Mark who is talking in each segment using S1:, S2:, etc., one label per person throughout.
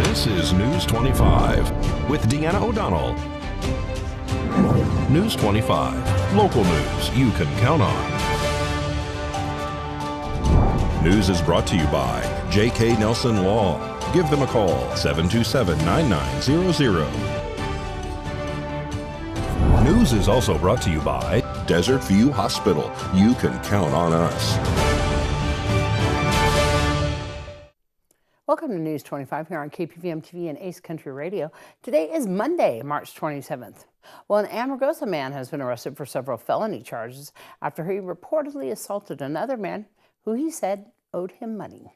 S1: This is News 25 with Deanna O'Donnell. News 25, local news you can count on. News is brought to you by J.K. Nelson Law. Give them a call, 727-9900. News is also brought to you by Desert View Hospital. You can count on us.
S2: Welcome to News 25 here on KPVM TV and Ace Country Radio. Today is Monday, March 27th. Well, an Amargosa man has been arrested for several felony charges after he reportedly assaulted another man who he said owed him money.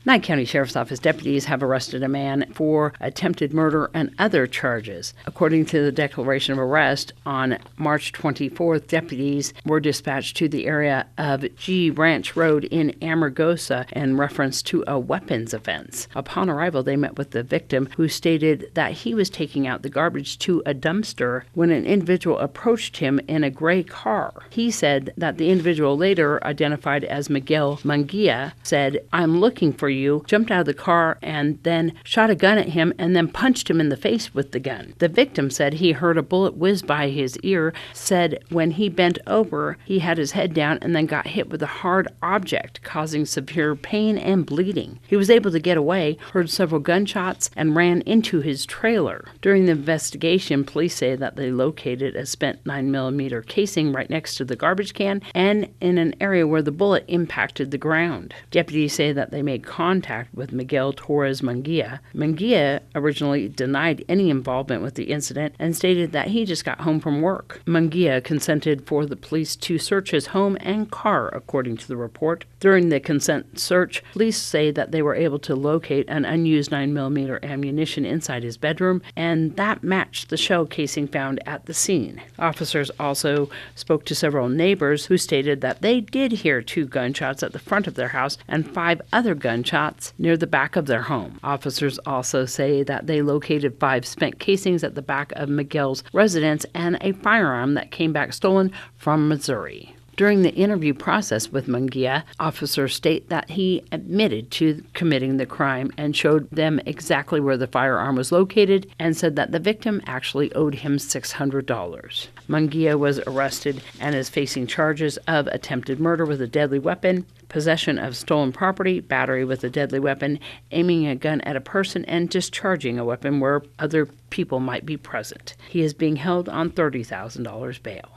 S2: Nye County Sheriff's Office deputies have arrested a man for attempted murder and other charges. According to the declaration of arrest, on March 24th, deputies were dispatched to the area of G Ranch Road in Amargosa in reference to a weapons offense. Upon arrival, they met with the victim, who stated that he was taking out the garbage to a dumpster when an individual approached him in a gray car. He said that the individual, later identified as Miguel Munguia, said, "I'm looking for you," jumped out of the car and then shot a gun at him and then punched him in the face with the gun. The victim said he heard a bullet whiz by his ear, said when he bent over, he had his head down and then got hit with a hard object, causing severe pain and bleeding. He was able to get away, heard several gunshots, and ran into his trailer. During the investigation, police say that they located a spent 9mm casing right next to the garbage can and in an area where the bullet impacted the ground. Deputies say that they made contact with Miguel Torres Munguia. Munguia originally denied any involvement with the incident and stated that he just got home from work. Munguia consented for the police to search his home and car, according to the report. During the consent search, police say that they were able to locate an unused 9mm ammunition inside his bedroom, and that matched the shell casing found at the scene. Officers also spoke to several neighbors who stated that they did hear 2 gunshots at the front of their house and 5 other gunshots near the back of their home. Officers also say that they located 5 spent casings at the back of Miguel's residence and a firearm that came back stolen from Missouri. During the interview process with Munguia, officers state that he admitted to committing the crime and showed them exactly where the firearm was located and said that the victim actually owed him $600. Munguia was arrested and is facing charges of attempted murder with a deadly weapon, possession of stolen property, battery with a deadly weapon, aiming a gun at a person, and discharging a weapon where other people might be present. He is being held on $30,000 bail.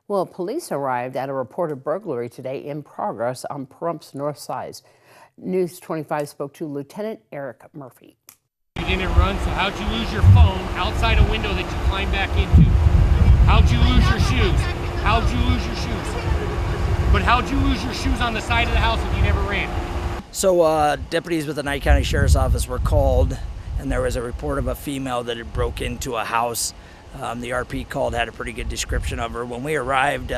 S2: Well, police arrived at a reported burglary today in progress on Pahrump's north side. News 25 spoke to Lieutenant Eric Murphy.
S3: You didn't run, so how'd you lose your phone outside a window that you climbed back into? How'd you lose your shoes? How'd you lose your shoes? But how'd you lose your shoes on the side of the house if you never ran?
S4: So deputies with the Nye County Sheriff's Office were called, and there was a report of a female that had broke into a house. The RP called, had a pretty good description of her. When we arrived,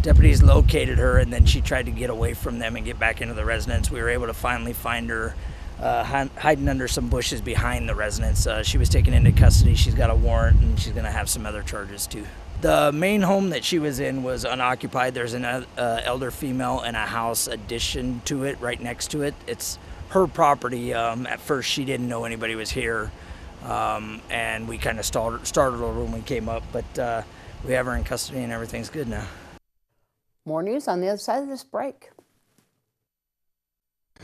S4: deputies located her, and then she tried to get away from them and get back into the residence. We were able to finally find her hiding under some bushes behind the residence. She was taken into custody. She's got a warrant, and she's going to have some other charges too. The main home that she was in was unoccupied. There's an elder female and a house addition to it right next to it. It's her property. At first, she didn't know anybody was here. And we kind of startled her when we came up, but we have her in custody and everything's good now.
S2: More news on the other side of this break.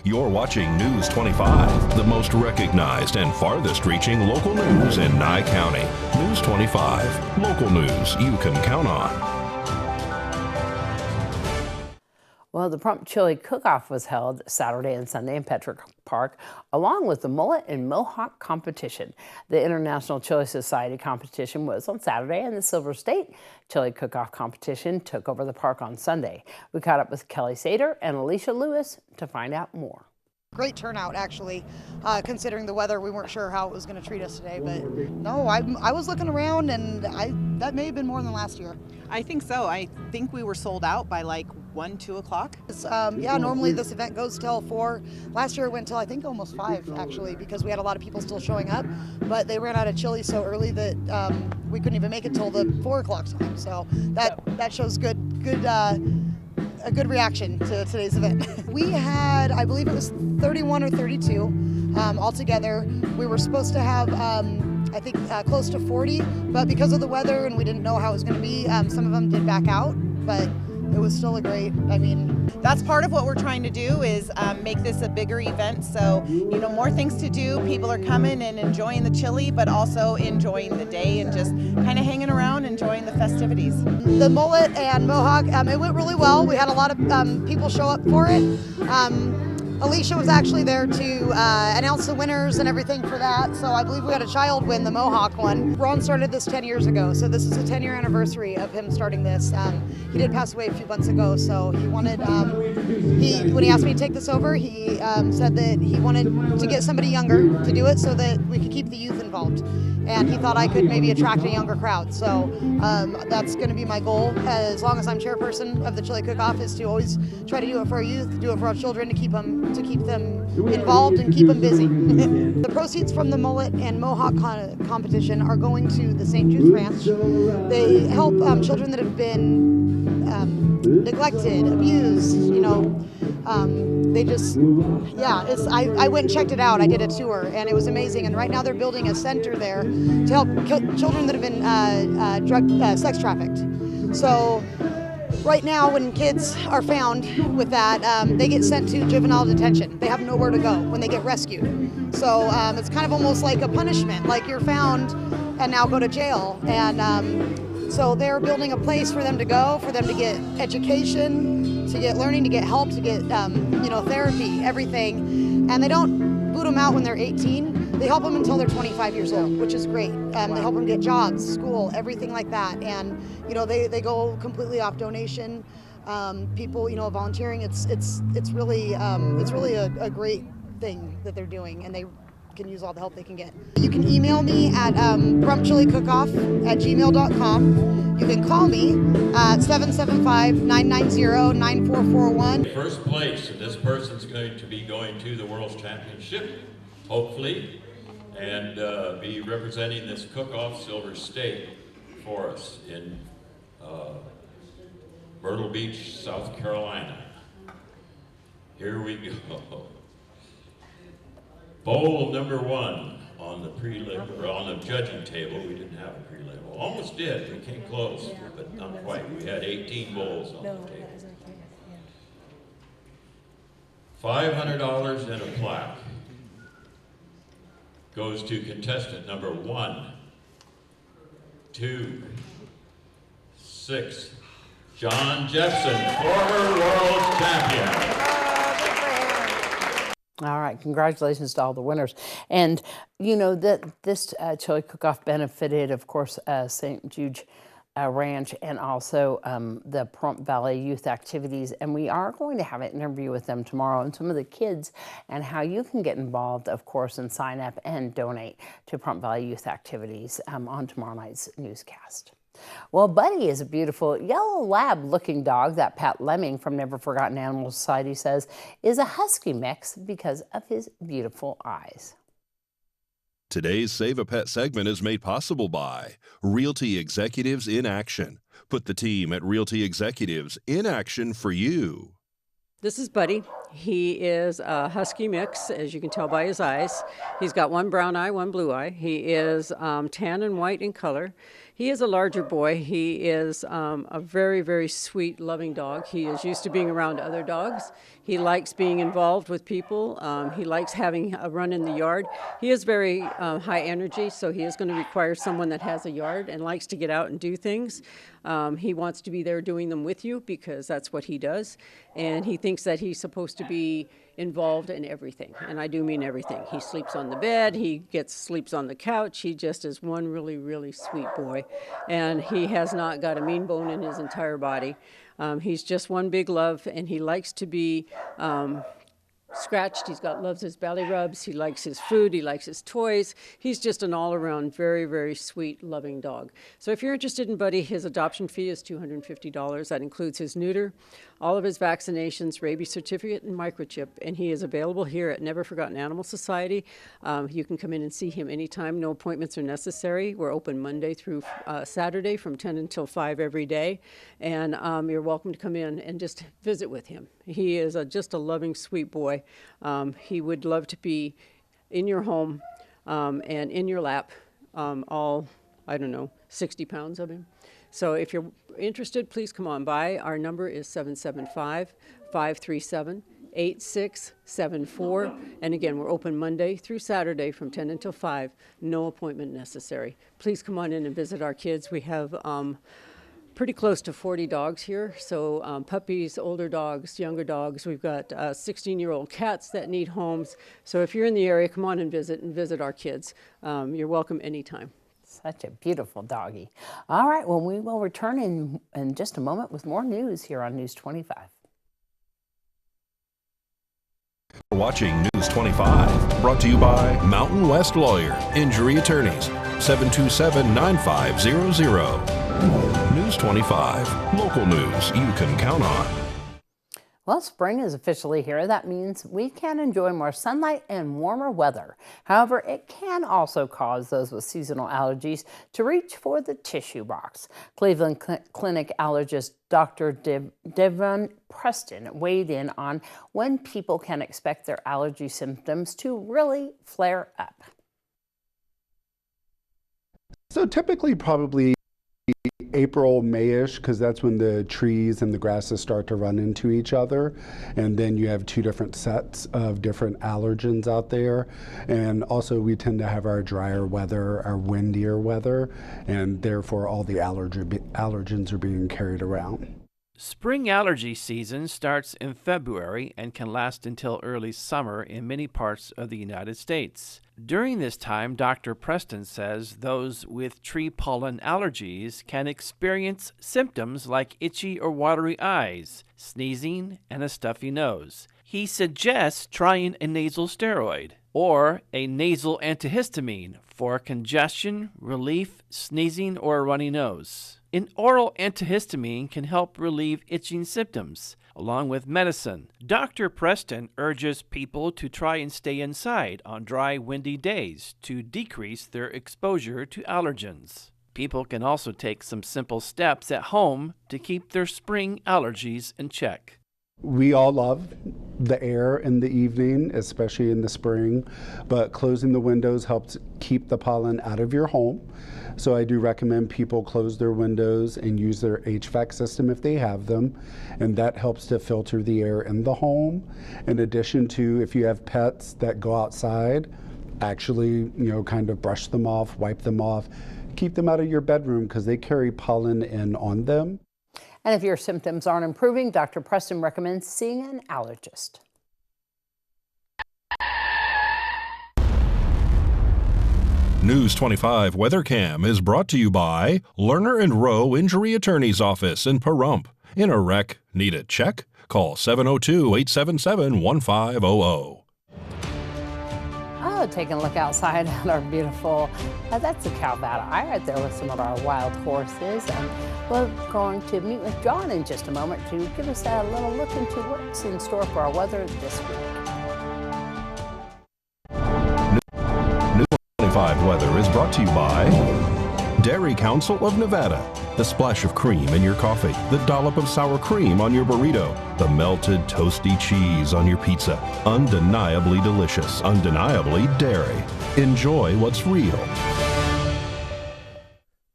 S1: You're watching News 25, the most recognized and farthest reaching local news in Nye County. News 25, local news you can count on.
S2: Well, the Pahrump Chili Cook-Off was held Saturday and Sunday in Petrick Park, along with the Mullet and Mohawk competition. The International Chili Society competition was on Saturday, and the Silver State Chili Cook-Off competition took over the park on Sunday. We caught up with Kelly Sater and Alicia Lewis to find out more.
S5: Great turnout, actually, considering the weather. We weren't sure how it was going to treat us today, but no, I was looking around, and that may have been more than last year.
S6: I think so. I think we were sold out by like 1, 2 o'clock.
S5: Yeah, normally this event goes till 4. Last year it went till I think almost 5, actually, because we had a lot of people still showing up, but they ran out of chili so early that we couldn't even make it till the 4 o'clock time. So that shows a good reaction to today's event. We had, I believe it was 31 or 32. altogether. We were supposed to have, I think, close to 40, but because of the weather and we didn't know how it was going to be, some of them did back out, but it was still a great,
S6: That's part of what we're trying to do is make this a bigger event. So, more things to do. People are coming and enjoying the chili, but also enjoying the day and just kind of hanging around, enjoying the festivities.
S5: The mullet and mohawk, it went really well. We had a lot of people show up for it. Alicia was actually there to announce the winners and everything for that. So I believe we had a child win the Mohawk one. Ron started this 10 years ago. So this is a 10-year anniversary of him starting this. He did pass away a few months ago. So he wanted, when he asked me to take this over, he said that he wanted to get somebody younger to do it so that we could keep the youth involved. And he thought I could maybe attract a younger crowd. So that's going to be my goal as long as I'm chairperson of the Chili Cook-Off, is to always try to do it for our youth, do it for our children, to keep them involved and keep them busy. The proceeds from the mullet and mohawk competition are going to the St. Jude's Ranch. They help children that have been neglected, abused, they just, I went and checked it out. I did a tour and it was amazing. And right now they're building a center there to help children that have been sex trafficked. So right now, when kids are found with that, they get sent to juvenile detention. They have nowhere to go when they get rescued. So it's kind of almost like a punishment, like you're found and now go to jail. And so they're building a place for them to go, for them to get education, to get learning, to get help, to get therapy, everything. And they don't boot them out when they're 18. They help them until they're 25 years old, which is great. They help them get jobs, school, everything like that. And they go completely off donation. People, volunteering. It's really a great thing that they're doing, and they can use all the help they can get. You can email me at pahrump@gmail.com. You can call me at 775-990-9441.
S7: First place, and this person's going to be going to the World's Championship, hopefully, and be representing this cook-off Silver State for us in Myrtle Beach, South Carolina. Here we go. Bowl number one on the on the judging table. We didn't have a pre-label. Almost did. We came close, but not quite. We had 18 bowls on the table. $500 and a plaque goes to contestant number 1, 2, 6, John Jepson, former world champion.
S2: All right, congratulations to all the winners. And that this chili cook-off benefited, of course, St. Jude's Ranch and also the Pahrump Valley Youth Activities. And we are going to have an interview with them tomorrow and some of the kids and how you can get involved, of course, and sign up and donate to Pahrump Valley Youth Activities on tomorrow night's newscast. Well, Buddy is a beautiful yellow lab-looking dog that Pat Lemming from Never Forgotten Animal Society says is a husky mix because of his beautiful eyes.
S1: Today's Save a Pet segment is made possible by Realty Executives in Action. Put the team at Realty Executives in action for you.
S8: This is Buddy. He is a husky mix, as you can tell by his eyes. He's got one brown eye, one blue eye. He is tan and white in color. He is a larger boy. He is a very, very sweet, loving dog. He is used to being around other dogs. He likes being involved with people. He likes having a run in the yard. He is very high energy, so he is going to require someone that has a yard and likes to get out and do things. He wants to be there doing them with you because that's what he does. And he thinks that he's supposed to be involved in everything, and I do mean everything. He sleeps on the bed, he sleeps on the couch. He just is one really, really sweet boy, and he has not got a mean bone in his entire body. He's just one big love, and he likes to be scratched. Loves his belly rubs. He likes his food. He likes his toys. He's just an all-around very, very sweet, loving dog. So if you're interested in Buddy, his adoption fee is $250. That includes his neuter, all of his vaccinations, rabies certificate, and microchip. And he is available here at Never Forgotten Animal Society. You can come in and see him anytime. No appointments are necessary. We're open Monday through Saturday from 10 until 5 every day. And you're welcome to come in and just visit with him. He is just a loving, sweet boy. He would love to be in your home and in your lap, all, I don't know, 60 pounds of him. So if you're interested, please come on by. Our number is 775-537-8674. And again, we're open Monday through Saturday from 10 until 5. No appointment necessary. Please come on in and visit our kids. We have pretty close to 40 dogs here. So puppies, older dogs, younger dogs. We've got 16-year-old cats that need homes. So if you're in the area, come on and visit our kids. You're welcome anytime.
S2: Such a beautiful doggy. All right, well, we will return in just a moment with more news here on News 25.
S1: Watching News 25, brought to you by Mountain West Lawyer, Injury Attorneys, 727-9500. News 25, local news you can count on.
S2: Well, spring is officially here. That means we can enjoy more sunlight and warmer weather. However, it can also cause those with seasonal allergies to reach for the tissue box. Cleveland Clinic allergist Dr. Devon Preston weighed in on when people can expect their allergy symptoms to really flare up.
S9: So typically probably April, May-ish, because that's when the trees and the grasses start to run into each other. And then you have two different sets of different allergens out there. And also we tend to have our drier weather, our windier weather, and therefore all the allergens are being carried around.
S10: Spring allergy season starts in February and can last until early summer in many parts of the United States. During this time, Dr. Preston says those with tree pollen allergies can experience symptoms like itchy or watery eyes, sneezing, and a stuffy nose. He suggests trying a nasal steroid or a nasal antihistamine for congestion, relief, sneezing, or a runny nose. An oral antihistamine can help relieve itching symptoms, along with medicine. Dr. Preston urges people to try and stay inside on dry, windy days to decrease their exposure to allergens. People can also take some simple steps at home to keep their spring allergies in check.
S9: We all love the air in the evening, especially in the spring, but closing the windows helps keep the pollen out of your home. So I do recommend people close their windows and use their HVAC system if they have them, and that helps to filter the air in the home. In addition to, if you have pets that go outside, actually, kind of brush them off, wipe them off, keep them out of your bedroom because they carry pollen in on them.
S2: And if your symptoms aren't improving, Dr. Preston recommends seeing an allergist.
S1: News 25 Weather Cam is brought to you by Lerner and Rowe Injury Attorney's Office in Pahrump. In a wreck, need a check? Call 702-877-1500.
S2: Oh, taking a look outside at our beautiful, that's the Calvada Eye right there with some of our wild horses. And we're going to meet with John in just a moment to give us a little look into what's in store for our weather this week.
S1: News 25 Weather is brought to you by Dairy Council of Nevada. The splash of cream in your coffee, the dollop of sour cream on your burrito, the melted toasty cheese on your pizza. Undeniably delicious, undeniably dairy. Enjoy what's real.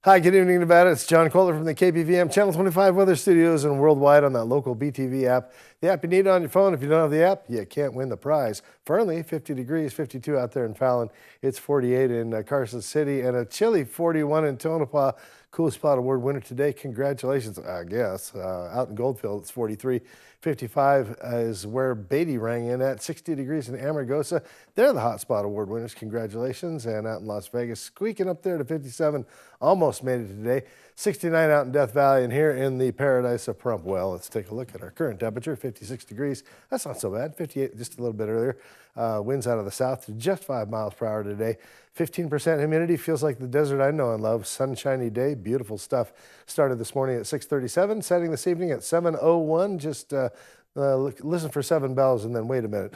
S11: Hi, good evening, Nevada. It's John Kohler from the KPVM Channel 25 Weather Studios and worldwide on that local BTV app. The app you need on your phone. If you don't have the app, you can't win the prize. Fernley, 50 degrees, 52 out there in Fallon. It's 48 in Carson City and a chilly 41 in Tonopah. Cool Spot Award winner today. Congratulations, I guess. Out in Goldfield, it's 43. 55 is where Beatty rang in at. 60 degrees in Amargosa. They're the Hot Spot Award winners. Congratulations. And out in Las Vegas, squeaking up there to 57. Almost made it today. 69 out in Death Valley. And here in the paradise of Pahrump. Well, let's take a look at our current temperature. 56 degrees. That's not so bad. 58 just a little bit earlier. Winds out of the south to just 5 miles per hour today. 15% humidity, feels like the desert I know and love. Sunshiny day, beautiful stuff. Started this morning at 6:37, setting this evening at 7:01. Just listen for 7 bells and then wait a minute.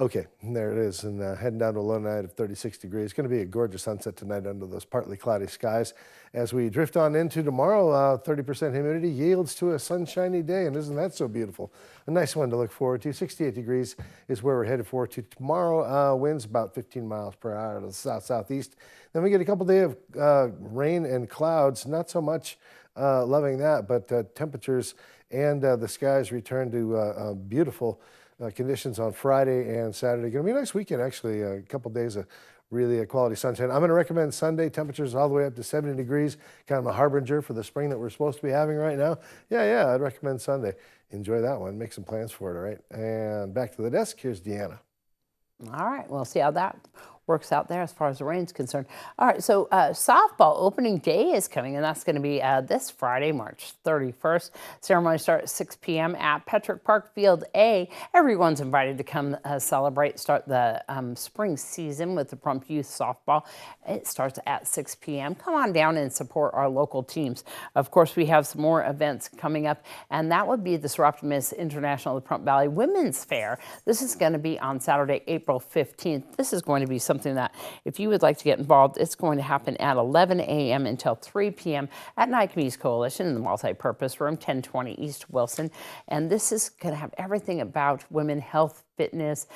S11: Okay, there it is, and heading down to a low night of 36 degrees. It's going to be a gorgeous sunset tonight under those partly cloudy skies. As we drift on into tomorrow, 30% humidity yields to a sunshiny day, and isn't that so beautiful? A nice one to look forward to. 68 degrees is where we're headed for tomorrow. Winds about 15 miles per hour out of the south-southeast. Then we get a couple days of rain and clouds. Not so much loving that, but temperatures and the skies return to beautiful conditions on Friday and Saturday. Going to be a nice weekend, actually. A couple days of really quality sunshine. I'm going to recommend Sunday. Temperatures all the way up to 70 degrees. Kind of a harbinger for the spring that we're supposed to be having right now. Yeah, I'd recommend Sunday. Enjoy that one. Make some plans for it, all right? And back to the desk. Here's Deanna.
S2: All right, we'll see how that works out there as far as the rain's concerned. All right, so softball opening day is coming, and that's going to be this Friday, March 31st. Ceremony starts at 6 p.m. at Petrick Park Field A. Everyone's invited to come start the spring season with the Pahrump Youth Softball. It starts at 6 p.m. Come on down and support our local teams. Of course, we have some more events coming up, and that would be the Seroptimus International of the Pahrump Valley Women's Fair. This is going to be on Saturday, April 15th. This is going to be something that if you would like to get involved, it's going to happen at 11 a.m. until 3 p.m. at NICME's Coalition in the Multi-Purpose Room, 1020 East Wilson. And this is going to have everything about women health, fitness,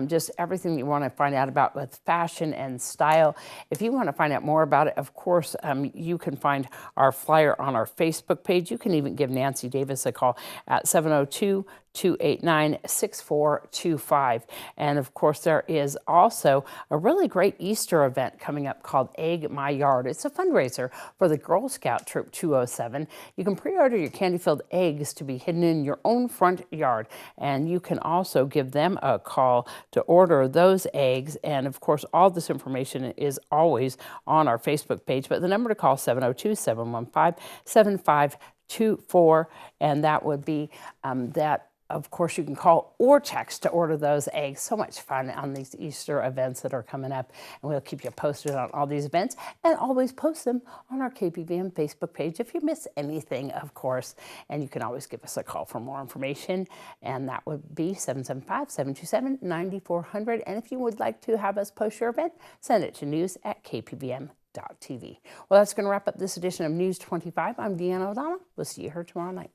S2: just everything you want to find out about with fashion and style. If you want to find out more about it, of course, you can find our flyer on our Facebook page. You can even give Nancy Davis a call at 702-289-6425. And of course, there is also a really great Easter event coming up called Egg My Yard. It's a fundraiser for the Girl Scout Troop 207. You can pre-order your candy-filled eggs to be hidden in your own front yard, and you can also give them a call to order those eggs. And of course, all this information is always on our Facebook page, but the number to call 702-715-7524, and that would be that. Of course, you can call or text to order those eggs. So much fun on these Easter events that are coming up. And we'll keep you posted on all these events and always post them on our KPVM Facebook page if you miss anything, of course. And you can always give us a call for more information. And that would be 775-727-9400. And if you would like to have us post your event, send it to news@kpvm.tv. Well, that's going to wrap up this edition of News 25. I'm Deanna O'Donnell. We'll see you here tomorrow night.